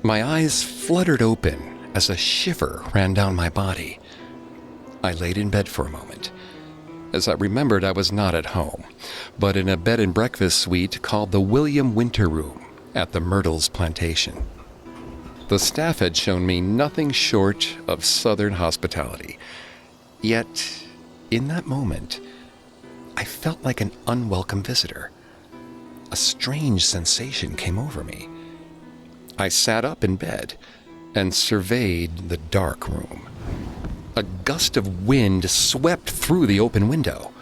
My eyes fluttered open as a shiver ran down my body. I laid in bed for a moment. As I remembered, I was not at home, but in a bed and breakfast suite called the William Winter Room at the Myrtles Plantation. The staff had shown me nothing short of Southern hospitality. Yet, in that moment, I felt like an unwelcome visitor. A strange sensation came over me. I sat up in bed and surveyed the dark room. A gust of wind swept through the open window.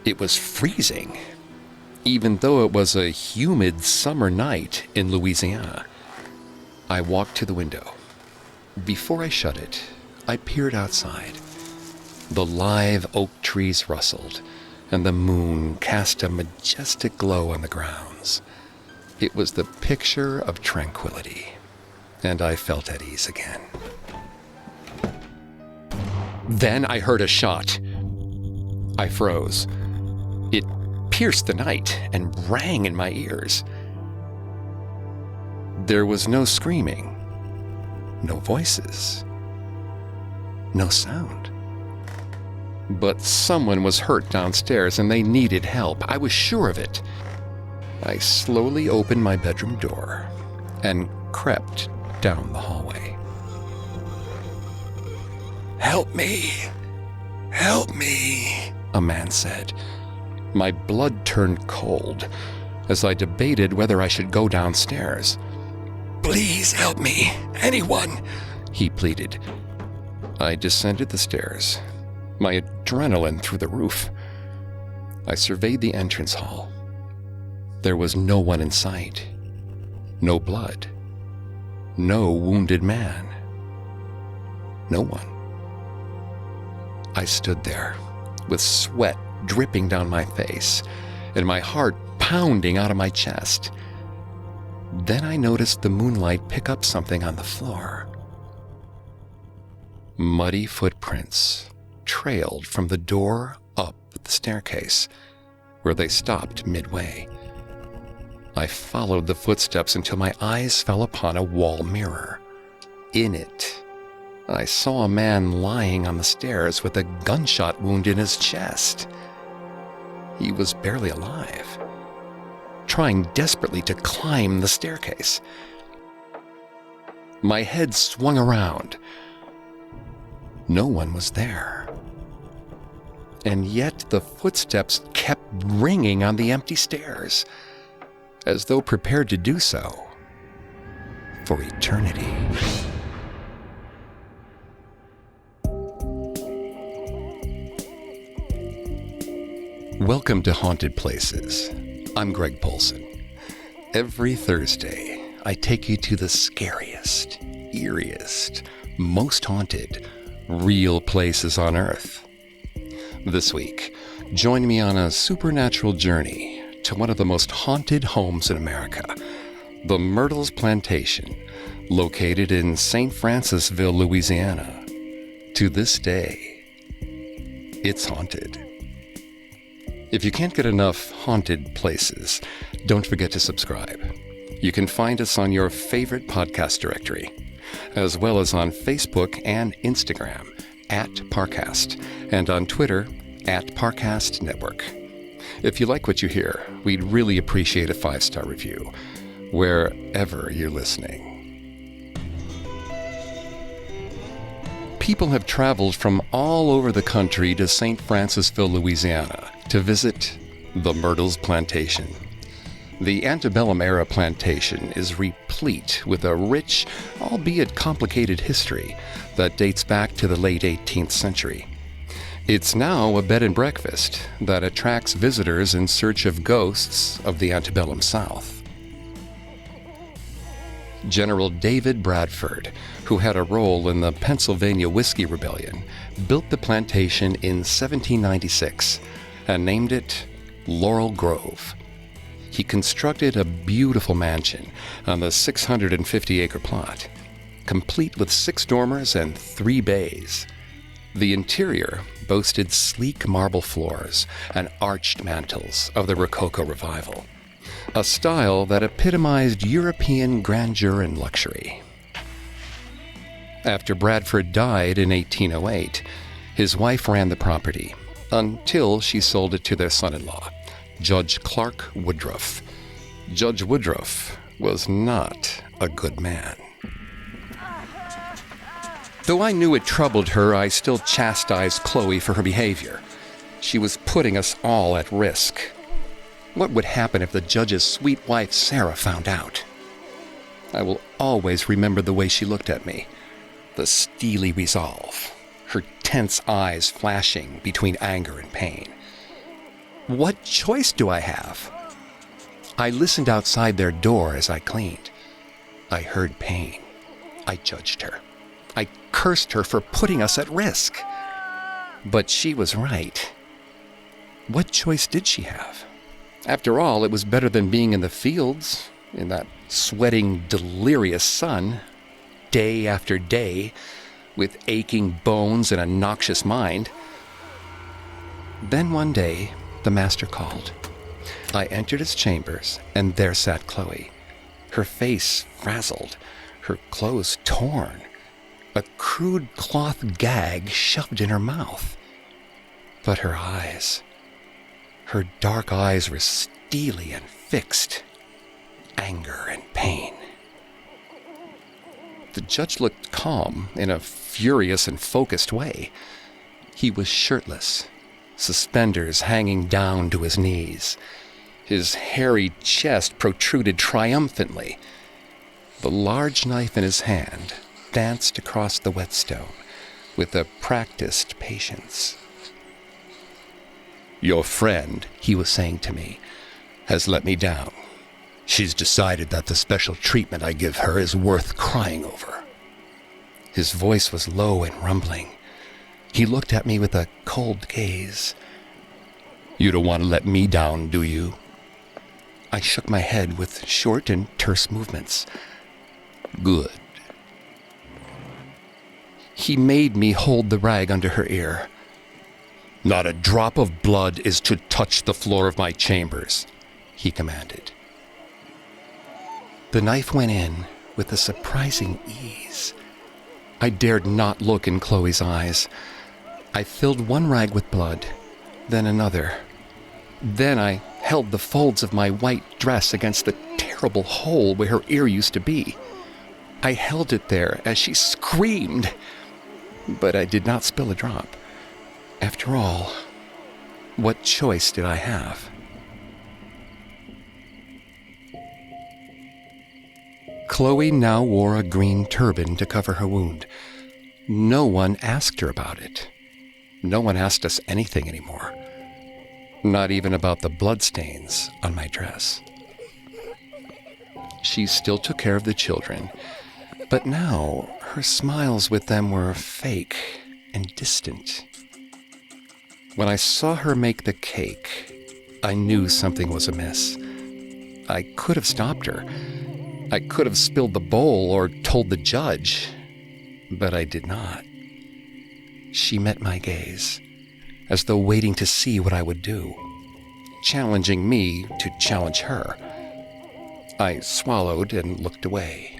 It was freezing, even though it was a humid summer night in Louisiana. I walked to the window. Before I shut it, I peered outside. The live oak trees rustled, and the moon cast a majestic glow on the grounds. It was the picture of tranquility, and I felt at ease again. Then I heard a shot. I froze. It pierced the night and rang in my ears. There was no screaming, no voices, no sound. But someone was hurt downstairs and they needed help. I was sure of it. I slowly opened my bedroom door and crept down the hallway. "Help me! Help me!" a man said. My blood turned cold as I debated whether I should go downstairs. "Please help me, anyone!" he pleaded. I descended the stairs, my adrenaline through the roof. I surveyed the entrance hall. There was no one in sight. No blood. No wounded man. No one. I stood there, with sweat dripping down my face, and my heart pounding out of my chest. Then I noticed the moonlight pick up something on the floor. Muddy footprints trailed from the door up the staircase, where they stopped midway. I followed the footsteps until my eyes fell upon a wall mirror. In it, I saw a man lying on the stairs with a gunshot wound in his chest. He was barely alive, trying desperately to climb the staircase. My head swung around. No one was there. And yet the footsteps kept ringing on the empty stairs, as though prepared to do so for eternity. Welcome to Haunted Places. I'm Greg Polson. Every Thursday, I take you to the scariest, eeriest, most haunted, real places on Earth. This week, join me on a supernatural journey to one of the most haunted homes in America, the Myrtles Plantation, located in St. Francisville, Louisiana. To this day, it's haunted. If you can't get enough haunted places, don't forget to subscribe. You can find us on your favorite podcast directory, as well as on Facebook and Instagram @Parcast, and on Twitter @Parcast Network. If you like what you hear, we'd really appreciate a 5-star review, wherever you're listening. People have traveled from all over the country to St. Francisville, Louisiana, to visit the Myrtles Plantation. The antebellum-era plantation is replete with a rich, albeit complicated history that dates back to the late 18th century. It's now a bed and breakfast that attracts visitors in search of ghosts of the antebellum South. General David Bradford, who had a role in the Pennsylvania Whiskey Rebellion, built the plantation in 1796 and named it Laurel Grove. He constructed a beautiful mansion on the 650-acre plot, complete with 6 dormers and 3 bays. The interior boasted sleek marble floors and arched mantels of the Rococo Revival, a style that epitomized European grandeur and luxury. After Bradford died in 1808, his wife ran the property until she sold it to their son-in-law, Judge Clark Woodruff. Judge Woodruff was not a good man. Though I knew it troubled her, I still chastised Chloe for her behavior. She was putting us all at risk. What would happen if the judge's sweet wife, Sarah, found out? I will always remember the way she looked at me, the steely resolve, her tense eyes flashing between anger and pain. What choice do I have? I listened outside their door as I cleaned. I heard pain. I judged her. I cursed her for putting us at risk. But she was right. What choice did she have? After all, it was better than being in the fields, in that sweating, delirious sun, day after day, with aching bones and a noxious mind. Then one day, the master called. I entered his chambers, and there sat Chloe, her face frazzled, her clothes torn, a crude cloth gag shoved in her mouth. But her dark eyes were steely and fixed, anger and pain. The judge looked calm in a furious and focused way. He was shirtless, suspenders hanging down to his knees. His hairy chest protruded triumphantly. The large knife in his hand danced across the whetstone with a practiced patience. "Your friend," he was saying to me, "has let me down. She's decided that the special treatment I give her is worth crying over." His voice was low and rumbling. He looked at me with a cold gaze. "You don't want to let me down, do you?" I shook my head with short and terse movements. "Good." He made me hold the rag under her ear. "Not a drop of blood is to touch the floor of my chambers," he commanded. The knife went in with a surprising ease. I dared not look in Chloe's eyes. I filled one rag with blood, then another. Then I held the folds of my white dress against the terrible hole where her ear used to be. I held it there as she screamed, but I did not spill a drop. After all, what choice did I have? Chloe now wore a green turban to cover her wound. No one asked her about it. No one asked us anything anymore. Not even about the bloodstains on my dress. She still took care of the children, but now her smiles with them were fake and distant. When I saw her make the cake, I knew something was amiss. I could have stopped her. I could have spilled the bowl or told the judge, but I did not. She met my gaze, as though waiting to see what I would do, challenging me to challenge her. I swallowed and looked away.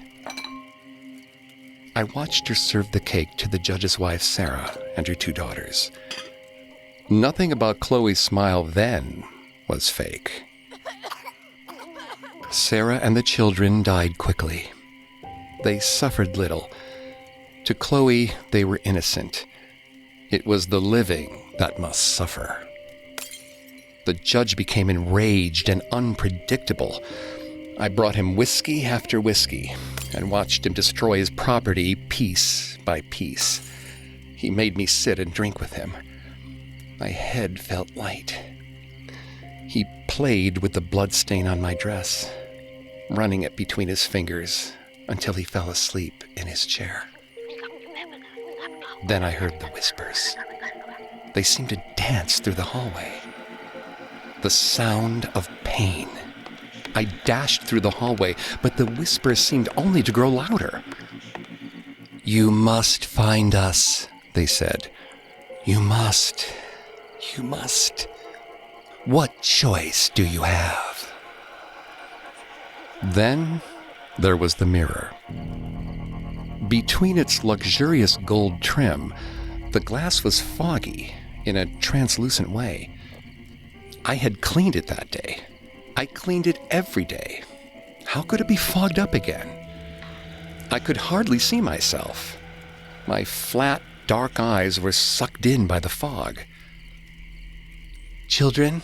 I watched her serve the cake to the judge's wife, Sarah, and her 2 daughters. Nothing about Chloe's smile then was fake. Sarah and the children died quickly. They suffered little. To Chloe, they were innocent. It was the living that must suffer. The judge became enraged and unpredictable. I brought him whiskey after whiskey and watched him destroy his property piece by piece. He made me sit and drink with him. My head felt light. He played with the bloodstain on my dress, running it between his fingers until he fell asleep in his chair. Then I heard the whispers. They seemed to dance through the hallway. The sound of pain. I dashed through the hallway, but the whispers seemed only to grow louder. "You must find us," they said. "You must. You must. What choice do you have?" Then there was the mirror. Between its luxurious gold trim, the glass was foggy in a translucent way. I had cleaned it that day. I cleaned it every day. How could it be fogged up again? I could hardly see myself. My flat, dark eyes were sucked in by the fog. "Children,"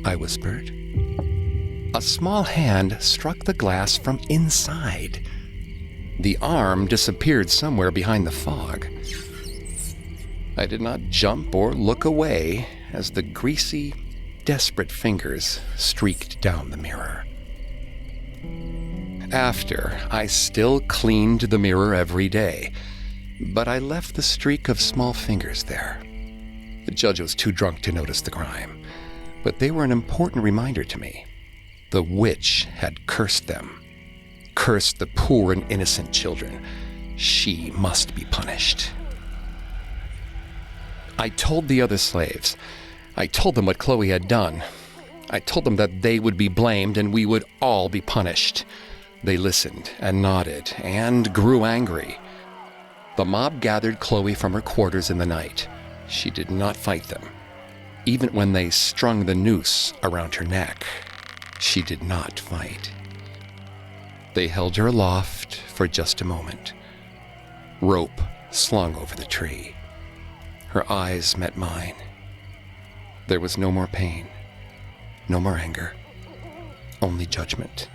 I whispered. A small hand struck the glass from inside. The arm disappeared somewhere behind the fog. I did not jump or look away as the greasy, desperate fingers streaked down the mirror. After, I still cleaned the mirror every day, but I left the streak of small fingers there. The judge was too drunk to notice the crime, but they were an important reminder to me. The witch had cursed them, cursed the poor and innocent children. She must be punished. I told the other slaves. I told them what Chloe had done. I told them that they would be blamed and we would all be punished. They listened and nodded and grew angry. The mob gathered Chloe from her quarters in the night. She did not fight them. Even when they strung the noose around her neck, she did not fight. They held her aloft for just a moment. Rope slung over the tree. Her eyes met mine. There was no more pain, no more anger, only judgment.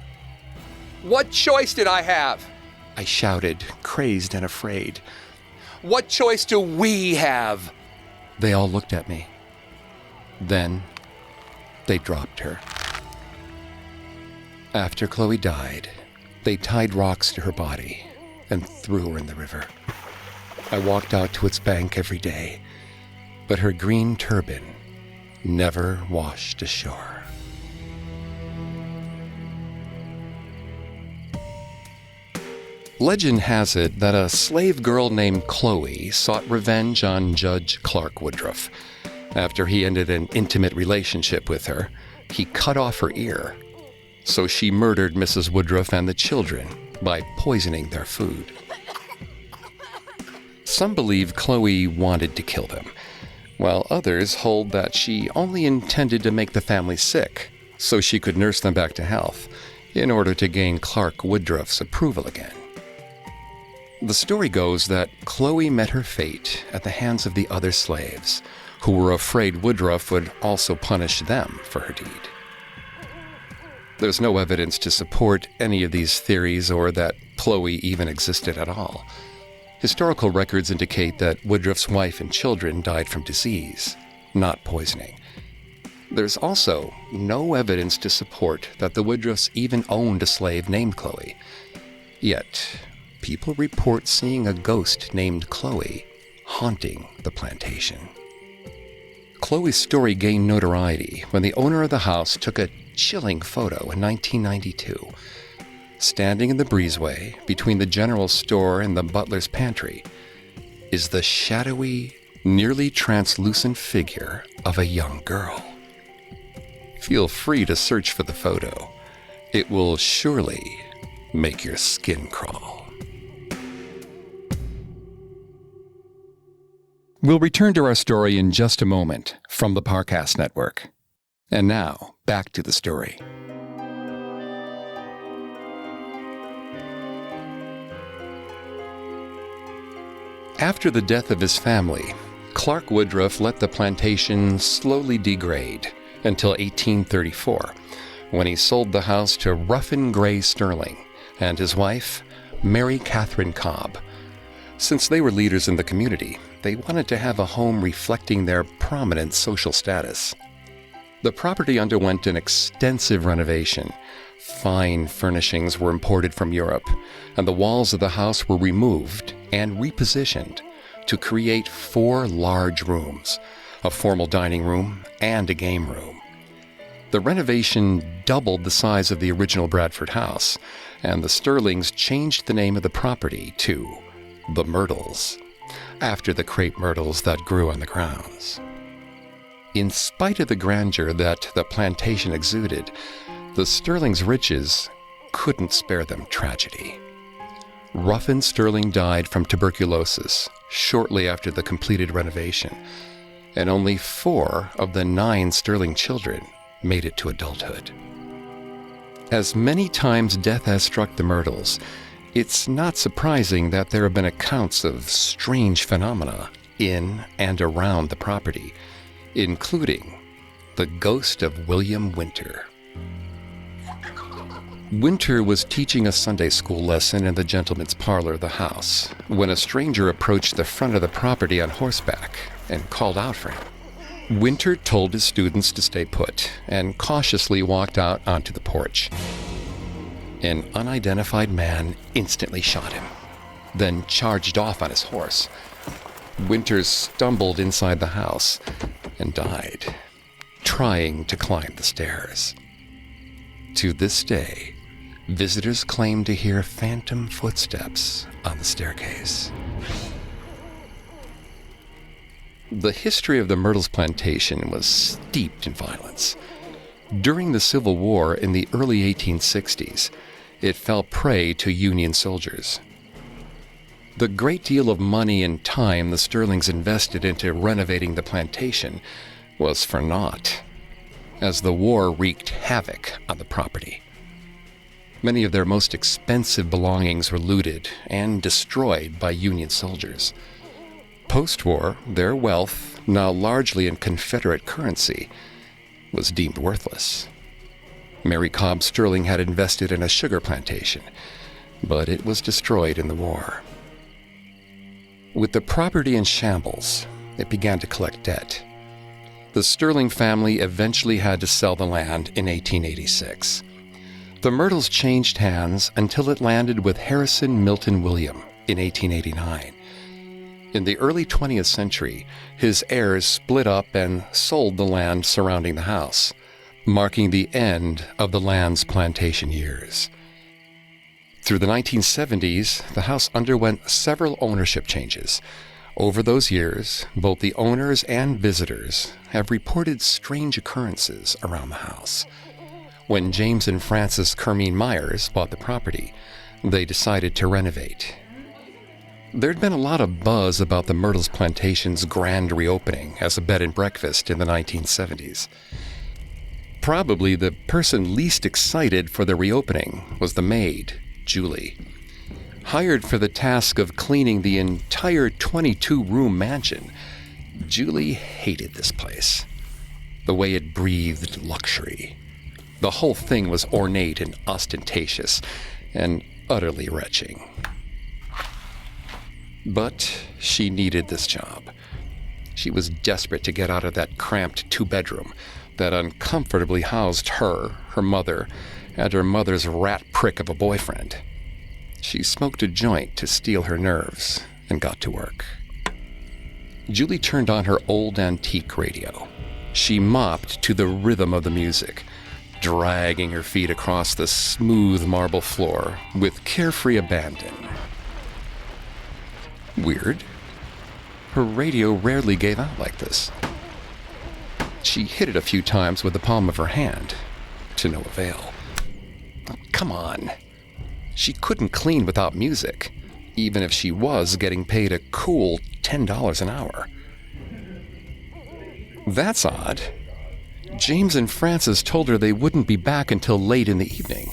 "What choice did I have?" I shouted, crazed and afraid. "What choice do we have?" They all looked at me. Then they dropped her. After Chloe died, they tied rocks to her body and threw her in the river. I walked out to its bank every day, but her green turban never washed ashore. Legend has it that a slave girl named Chloe sought revenge on Judge Clark Woodruff. After he ended an intimate relationship with her, he cut off her ear. So she murdered Mrs. Woodruff and the children by poisoning their food. Some believe Chloe wanted to kill them, while others hold that she only intended to make the family sick so she could nurse them back to health in order to gain Clark Woodruff's approval again. The story goes that Chloe met her fate at the hands of the other slaves, who were afraid Woodruff would also punish them for her deed. There's no evidence to support any of these theories or that Chloe even existed at all. Historical records indicate that Woodruff's wife and children died from disease, not poisoning. There's also no evidence to support that the Woodruffs even owned a slave named Chloe. Yet, people report seeing a ghost named Chloe haunting the plantation. Chloe's story gained notoriety when the owner of the house took a chilling photo in 1992. Standing in the breezeway between the general store and the butler's pantry is the shadowy, nearly translucent figure of a young girl. Feel free to search for the photo. It will surely make your skin crawl. We'll return to our story in just a moment from the Parcast Network. And now, back to the story. After the death of his family, Clark Woodruff let the plantation slowly degrade until 1834, when he sold the house to Ruffin Gray Sterling and his wife, Mary Catherine Cobb. Since they were leaders in the community, they wanted to have a home reflecting their prominent social status. The property underwent an extensive renovation. Fine furnishings were imported from Europe, and the walls of the house were removed and repositioned to create 4 large rooms, a formal dining room and a game room. The renovation doubled the size of the original Bradford house, and the Sterlings changed the name of the property to the Myrtles, after the crepe myrtles that grew on the grounds. In spite of the grandeur that the plantation exuded, the Sterlings' riches couldn't spare them tragedy. Ruffin Sterling died from tuberculosis shortly after the completed renovation, and only 4 of the 9 Sterling children made it to adulthood. As many times death has struck the Myrtles, it's not surprising that there have been accounts of strange phenomena in and around the property, including the ghost of William Winter. Winter was teaching a Sunday school lesson in the gentleman's parlor of the house when a stranger approached the front of the property on horseback and called out for him. Winter told his students to stay put and cautiously walked out onto the porch. An unidentified man instantly shot him, then charged off on his horse. Winter stumbled inside the house and died, trying to climb the stairs. To this day, visitors claim to hear phantom footsteps on the staircase. The history of the Myrtles Plantation was steeped in violence. During the Civil War in the early 1860s, it fell prey to Union soldiers. The great deal of money and time the Sterlings invested into renovating the plantation was for naught, as the war wreaked havoc on the property. Many of their most expensive belongings were looted and destroyed by Union soldiers. Post-war, their wealth, now largely in Confederate currency, was deemed worthless. Mary Cobb Sterling had invested in a sugar plantation, but it was destroyed in the war. With the property in shambles, it began to collect debt. The Sterling family eventually had to sell the land in 1886. The Myrtles changed hands until it landed with Harrison Milton William in 1889. In the early 20th century, his heirs split up and sold the land surrounding the house, marking the end of the land's plantation years. Through the 1970s, the house underwent several ownership changes. Over those years, both the owners and visitors have reported strange occurrences around the house. When James and Frances Kermeen Myers bought the property, they decided to renovate. There'd been a lot of buzz about the Myrtles Plantation's grand reopening as a bed and breakfast in the 1970s. Probably the person least excited for the reopening was the maid, Julie. Hired for the task of cleaning the entire 22-room mansion, Julie hated this place. The way it breathed luxury. The whole thing was ornate and ostentatious, and utterly retching. But she needed this job. She was desperate to get out of that cramped 2-bedroom that uncomfortably housed her, her mother, and her mother's rat prick of a boyfriend. She smoked a joint to steel her nerves and got to work. Julie turned on her old antique radio. She mopped to the rhythm of the music, dragging her feet across the smooth marble floor with carefree abandon. Weird. Her radio rarely gave out like this. She hit it a few times with the palm of her hand, to no avail. Come on. She couldn't clean without music, even if she was getting paid a cool $10 an hour. That's odd. James and Frances told her they wouldn't be back until late in the evening.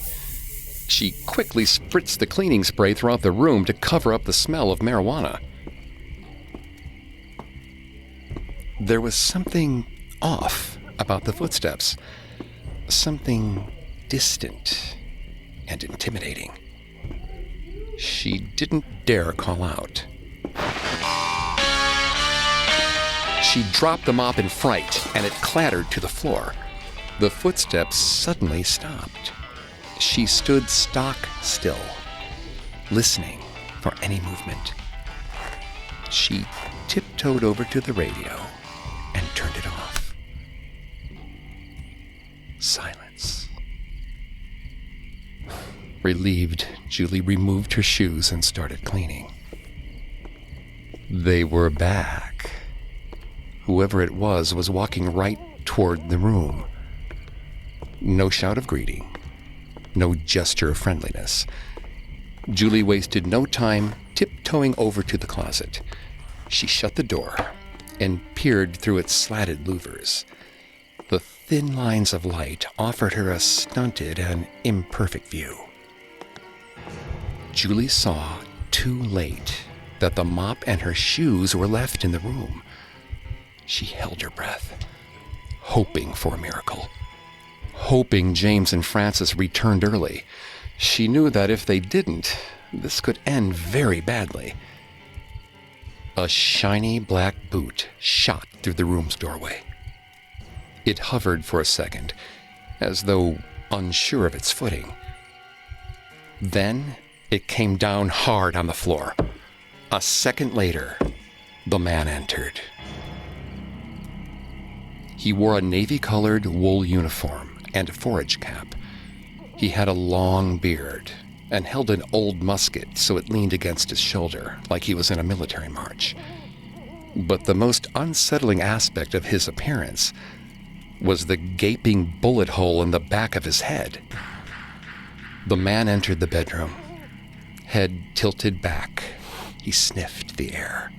She quickly spritzed the cleaning spray throughout the room to cover up the smell of marijuana. There was something off about the footsteps. Something distant and intimidating. She didn't dare call out. She dropped the mop in fright, and it clattered to the floor. The footsteps suddenly stopped. She stood stock still, listening for any movement. She tiptoed over to the radio and turned it off. Silence. Relieved, Julie removed her shoes and started cleaning. They were back. Whoever it was walking right toward the room. No shout of greeting, no gesture of friendliness. Julie wasted no time tiptoeing over to the closet. She shut the door and peered through its slatted louvers. The thin lines of light offered her a stunted and imperfect view. Julie saw too late that the mop and her shoes were left in the room. She held her breath, hoping for a miracle, hoping James and Frances returned early. She knew that if they didn't, this could end very badly. A shiny black boot shot through the room's doorway. It hovered for a second, as though unsure of its footing. Then it came down hard on the floor. A second later, the man entered. He wore a navy-colored wool uniform and a forage cap. He had a long beard and held an old musket so it leaned against his shoulder like he was in a military march. But the most unsettling aspect of his appearance was the gaping bullet hole in the back of his head. The man entered the bedroom, head tilted back. He sniffed the air.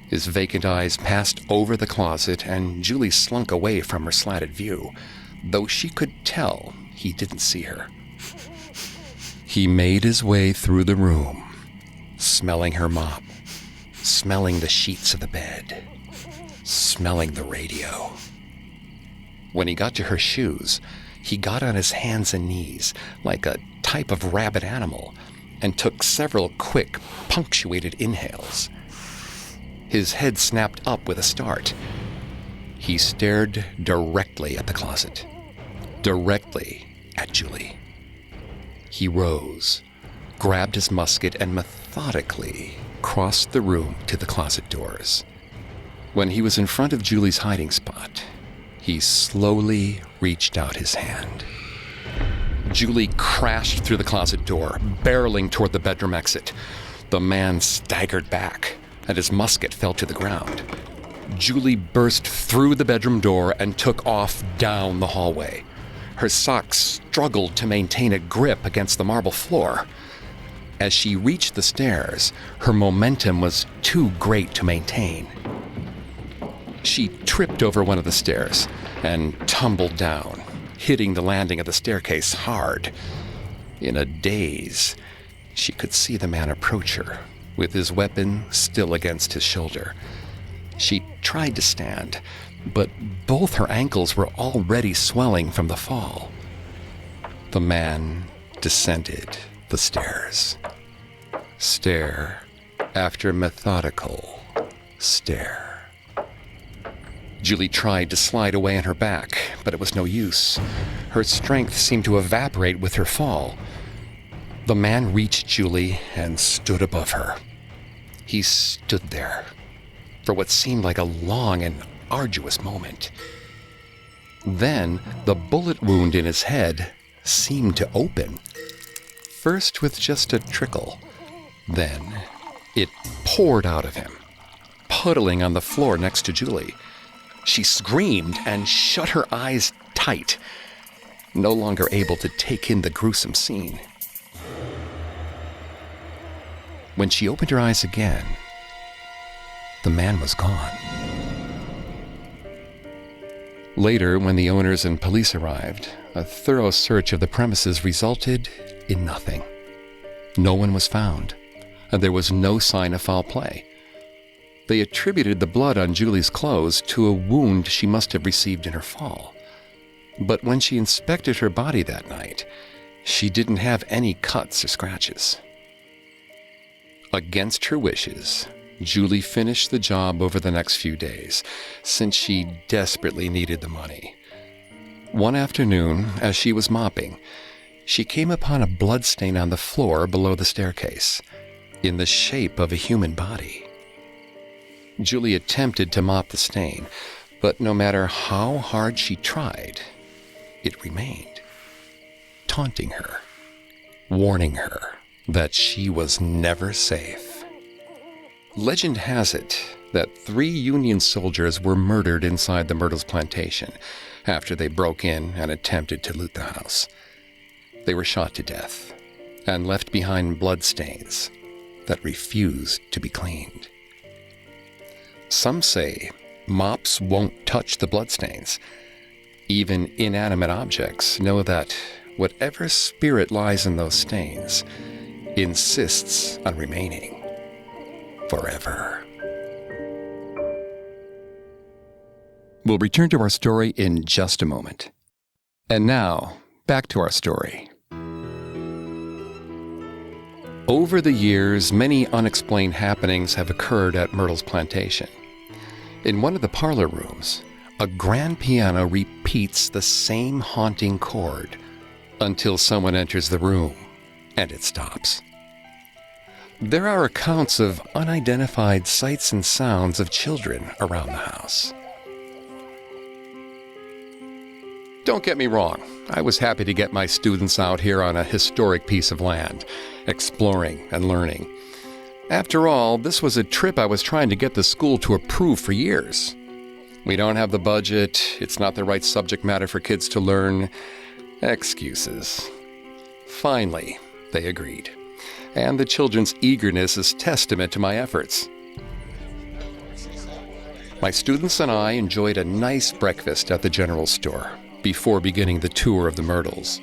His vacant eyes passed over the closet, and Julie slunk away from her slatted view, though she could tell he didn't see her. He made his way through the room, smelling her mop, smelling the sheets of the bed, smelling the radio. When he got to her shoes, he got on his hands and knees like a type of rabid animal and took several quick, punctuated inhales. His head snapped up with a start. He stared directly at the closet, directly at Julie. He rose, grabbed his musket, and methodically crossed the room to the closet doors. When he was in front of Julie's hiding spot, he slowly reached out his hand. Julie crashed through the closet door, barreling toward the bedroom exit. The man staggered back, and his musket fell to the ground. Julie burst through the bedroom door and took off down the hallway. Her socks struggled to maintain a grip against the marble floor. As she reached the stairs, her momentum was too great to maintain. She tripped over one of the stairs and tumbled down, hitting the landing of the staircase hard. In a daze, she could see the man approach her, with his weapon still against his shoulder. She tried to stand, but both her ankles were already swelling from the fall. The man descended the stairs. Stare after methodical stare. Julie tried to slide away on her back, but it was no use. Her strength seemed to evaporate with her fall. The man reached Julie and stood above her. He stood there for what seemed like a long and arduous moment. Then the bullet wound in his head seemed to open, first with just a trickle. Then it poured out of him, puddling on the floor next to Julie. She screamed and shut her eyes tight, no longer able to take in the gruesome scene. When she opened her eyes again, the man was gone. Later, when the owners and police arrived, a thorough search of the premises resulted in nothing. No one was found, and there was no sign of foul play. They attributed the blood on Julie's clothes to a wound she must have received in her fall. But when she inspected her body that night, she didn't have any cuts or scratches. Against her wishes, Julie finished the job over the next few days, since she desperately needed the money. One afternoon, as she was mopping, she came upon a bloodstain on the floor below the staircase, in the shape of a human body. Julie attempted to mop the stain, but no matter how hard she tried, it remained, taunting her, warning her that she was never safe. Legend has it that 3 Union soldiers were murdered inside the Myrtles Plantation after they broke in and attempted to loot the house. They were shot to death, and left behind bloodstains that refused to be cleaned. Some say mops won't touch the bloodstains. Even inanimate objects know that whatever spirit lies in those stains insists on remaining forever. We'll return to our story in just a moment. And now, back to our story. Over the years, many unexplained happenings have occurred at Myrtles Plantation. In one of the parlor rooms, a grand piano repeats the same haunting chord until someone enters the room and it stops. There are accounts of unidentified sights and sounds of children around the house. Don't get me wrong, I was happy to get my students out here on a historic piece of land, exploring and learning. After all, this was a trip I was trying to get the school to approve for years. We don't have the budget, it's not the right subject matter for kids to learn. Excuses. Finally, they agreed. And the children's eagerness is testament to my efforts. My students and I enjoyed a nice breakfast at the general store before beginning the tour of the Myrtles.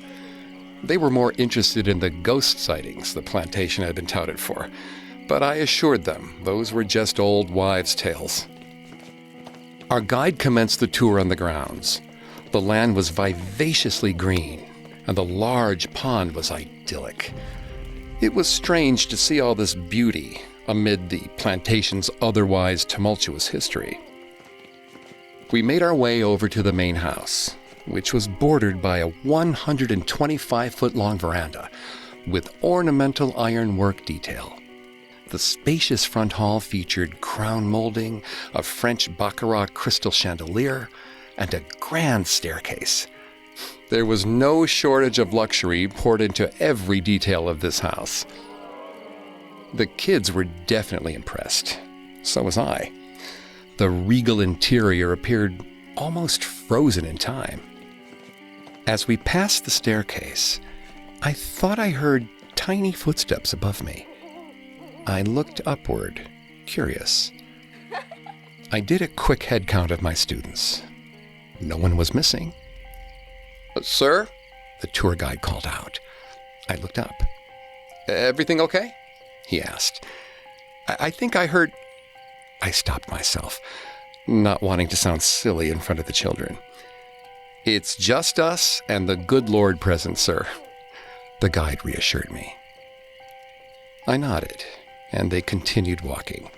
They were more interested in the ghost sightings the plantation had been touted for, but I assured them those were just old wives' tales. Our guide commenced the tour on the grounds. The land was vivaciously green, and the large pond was idyllic. It was strange to see all this beauty amid the plantation's otherwise tumultuous history. We made our way over to the main house, which was bordered by a 125-foot-long veranda with ornamental ironwork detail. The spacious front hall featured crown molding, a French baccarat crystal chandelier, and a grand staircase. There was no shortage of luxury poured into every detail of this house. The kids were definitely impressed. So was I. The regal interior appeared almost frozen in time. As we passed the staircase, I thought I heard tiny footsteps above me. I looked upward, curious. I did a quick head count of my students. No one was missing. "Sir?" the tour guide called out. I looked up. "Everything okay?" he asked. I think I heard... I stopped myself, not wanting to sound silly in front of the children. "It's just us and the good Lord present, sir," the guide reassured me. I nodded, and they continued walking.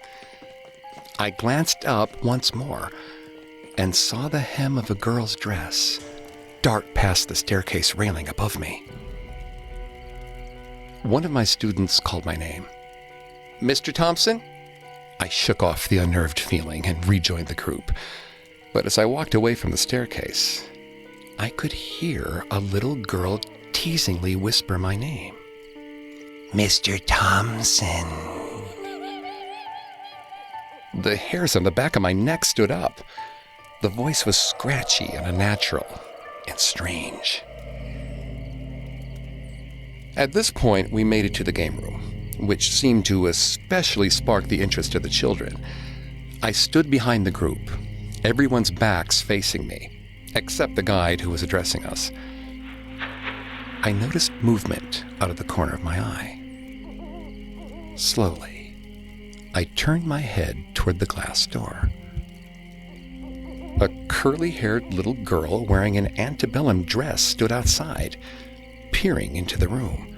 I glanced up once more and saw the hem of a girl's dress dart past the staircase railing above me. One of my students called my name. "Mr. Thompson?" I shook off the unnerved feeling and rejoined the group. But as I walked away from the staircase, I could hear a little girl teasingly whisper my name. "Mr. Thompson." The hairs on the back of my neck stood up. The voice was scratchy and unnatural and strange. At this point, we made it to the game room, which seemed to especially spark the interest of the children. I stood behind the group, everyone's backs facing me, except the guide who was addressing us. I noticed movement out of the corner of my eye. Slowly, I turned my head toward the glass door. A curly-haired little girl wearing an antebellum dress stood outside, peering into the room.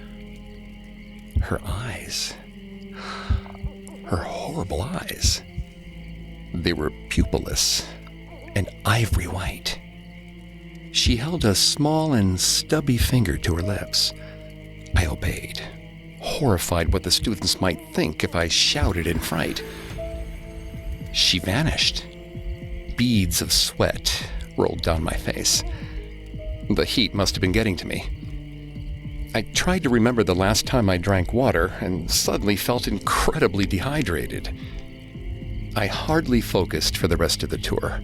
Her eyes, her horrible eyes, they were pupilless and ivory white. She held a small and stubby finger to her lips. I obeyed, horrified what the students might think if I shouted in fright. She vanished. Beads of sweat rolled down my face. The heat must have been getting to me. I tried to remember the last time I drank water and suddenly felt incredibly dehydrated. I hardly focused for the rest of the tour.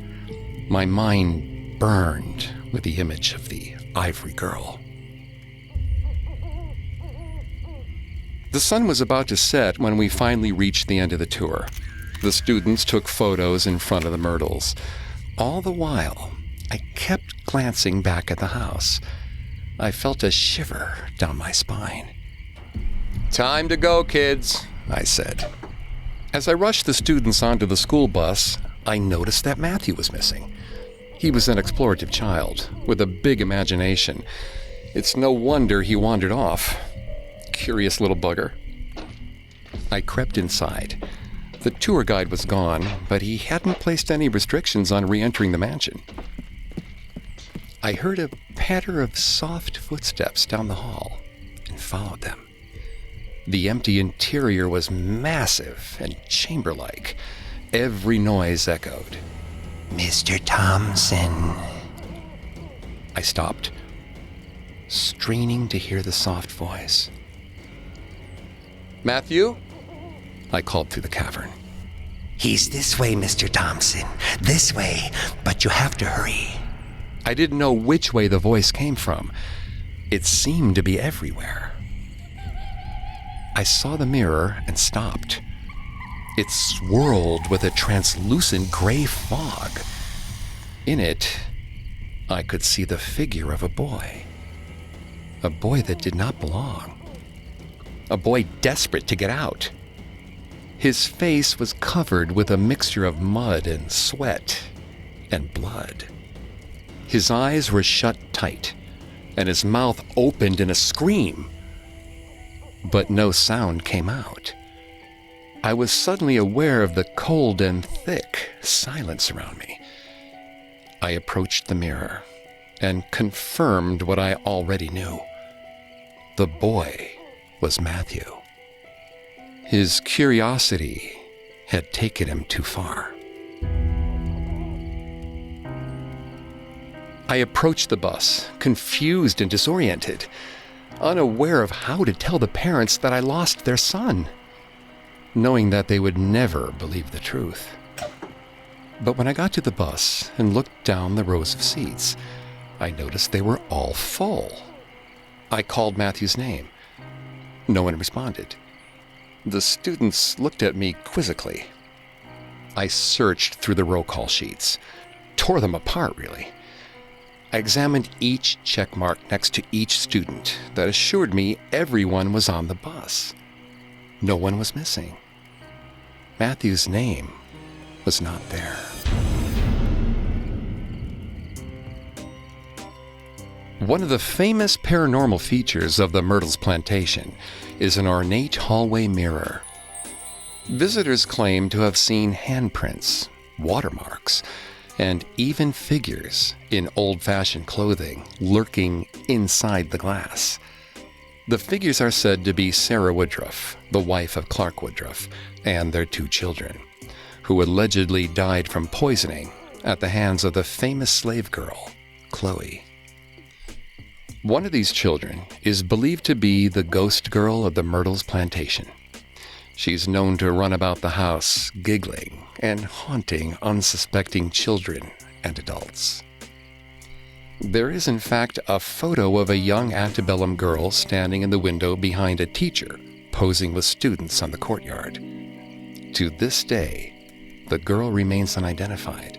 My mind burned with the image of the ivory girl. The sun was about to set when we finally reached the end of the tour. The students took photos in front of the Myrtles. All the while, I kept glancing back at the house. I felt a shiver down my spine. "Time to go, kids," I said. As I rushed the students onto the school bus, I noticed that Matthew was missing. He was an explorative child with a big imagination. It's no wonder he wandered off. Curious little bugger. I crept inside. The tour guide was gone, but he hadn't placed any restrictions on re-entering the mansion. I heard a patter of soft footsteps down the hall and followed them. The empty interior was massive and chamber-like. Every noise echoed. "Mr. Thompson." I stopped, straining to hear the soft voice. "Matthew?" I called through the cavern. "He's this way, Mr. Thompson. This way, but you have to hurry." I didn't know which way the voice came from. It seemed to be everywhere. I saw the mirror and stopped. It swirled with a translucent gray fog. In it, I could see the figure of a boy. A boy that did not belong. A boy desperate to get out. His face was covered with a mixture of mud and sweat and blood. His eyes were shut tight, and his mouth opened in a scream. But no sound came out. I was suddenly aware of the cold and thick silence around me. I approached the mirror and confirmed what I already knew. The boy was Matthew. His curiosity had taken him too far. I approached the bus, confused and disoriented, unaware of how to tell the parents that I lost their son, knowing that they would never believe the truth. But when I got to the bus and looked down the rows of seats, I noticed they were all full. I called Matthew's name. No one responded. The students looked at me quizzically. I searched through the roll call sheets, tore them apart, really. I examined each check mark next to each student that assured me everyone was on the bus. No one was missing. Matthew's name was not there. One of the famous paranormal features of the Myrtles Plantation is an ornate hallway mirror. Visitors claim to have seen handprints, watermarks, and even figures in old-fashioned clothing lurking inside the glass. The figures are said to be Sarah Woodruff, the wife of Clark Woodruff, and their 2 children, who allegedly died from poisoning at the hands of the famous slave girl, Chloe. One of these children is believed to be the ghost girl of the Myrtles Plantation. She's known to run about the house, giggling and haunting unsuspecting children and adults. There is, in fact, a photo of a young antebellum girl standing in the window behind a teacher, posing with students on the courtyard. To this day, the girl remains unidentified,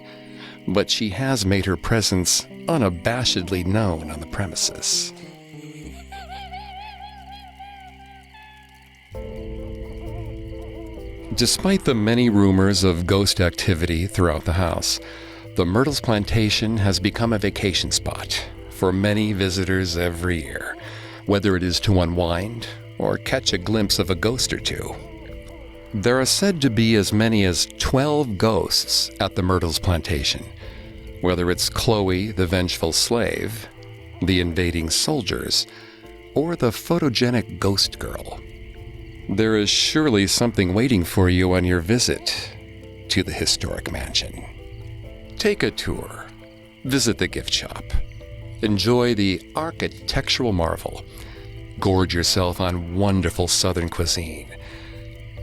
but she has made her presence unabashedly known on the premises. Despite the many rumors of ghost activity throughout the house, the Myrtles Plantation has become a vacation spot for many visitors every year, whether it is to unwind or catch a glimpse of a ghost or two. There are said to be as many as 12 ghosts at the Myrtles Plantation, whether it's Chloe, the vengeful slave, the invading soldiers, or the photogenic ghost girl. There is surely something waiting for you on your visit to the historic mansion. Take a tour, visit the gift shop, enjoy the architectural marvel, gorge yourself on wonderful Southern cuisine,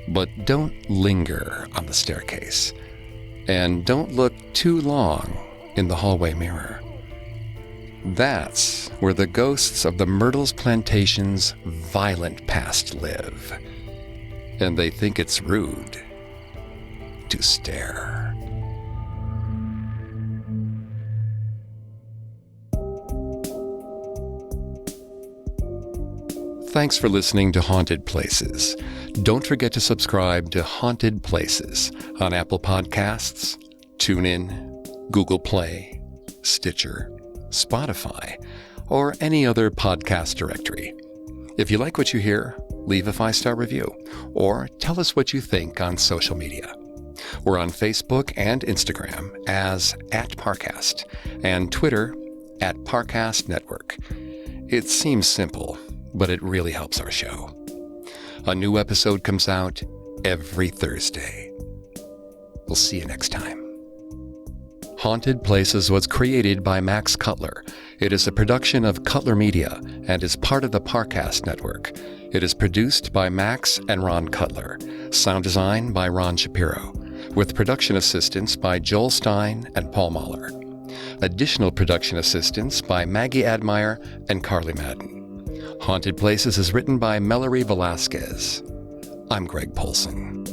but don't linger on the staircase, and don't look too long in the hallway mirror. That's where the ghosts of the Myrtles Plantation's violent past live. And they think it's rude to stare. Thanks for listening to Haunted Places. Don't forget to subscribe to Haunted Places on Apple Podcasts, TuneIn, Google Play, Stitcher, Spotify, or any other podcast directory. If you like what you hear, leave a 5-star review or tell us what you think on social media. We're on Facebook and Instagram as @Parcast and Twitter @Parcast Network. It seems simple, but it really helps our show. A new episode comes out every Thursday. We'll see you next time. Haunted Places was created by Max Cutler. It is a production of Cutler Media and is part of the Parcast Network. It is produced by Max and Ron Cutler. Sound design by Ron Shapiro, with production assistance by Joel Stein and Paul Mahler. Additional production assistance by Maggie Admire and Carly Madden. Haunted Places is written by Mallory Velasquez. I'm Greg Polson.